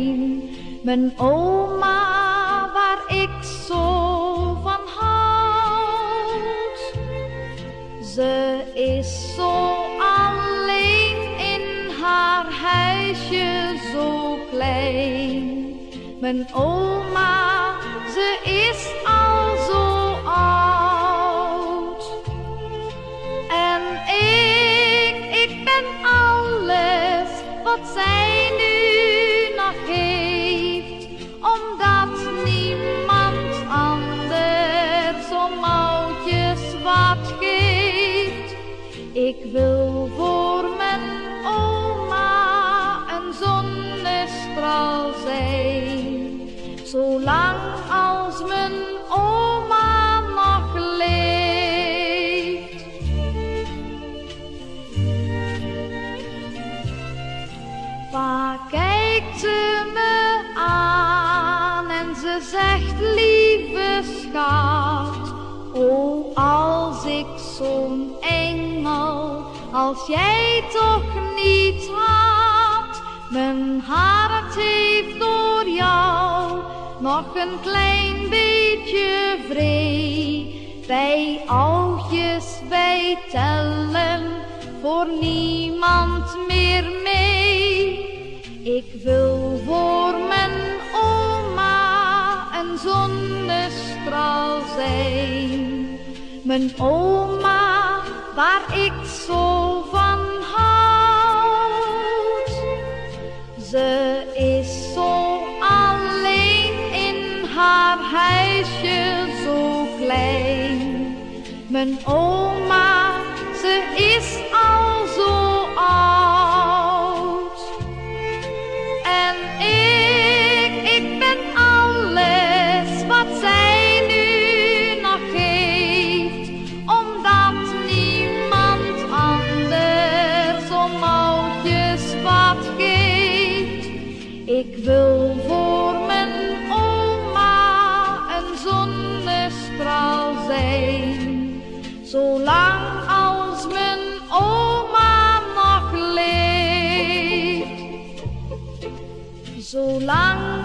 zijn. Mijn oma waar ik zo van houd. Ze is zo alleen in haar huisje zo klein. Mijn oma, ze is al zo oud. En ik ben alles wat zij nu nog heeft, omdat niemand anders om oudjes wat geeft. Ik wil voor mijn oma een zonnestraal zijn, zolang als mijn oma nog leeft. Pa kijkt ze me aan en ze zegt: lieve schat, oh als ik zo'n engel als jij toch niet had. Mijn hart heeft door jou nog een klein beetje vrij. Wij oudjes, wij tellen voor niemand meer mee. Ik wil voor mijn oma een zonnestraal zijn. Mijn oma waar ik zo van houd. Ze is zo alleen in haar huisje zo klein. Mijn oma, ze is al zo oud. En ik ben alles wat zij nu nog geeft, omdat niemand anders om oudjes wat geeft. Ik wil voor mijn oma een zonnestraal zijn, zolang als mijn oma nog leeft. Zolang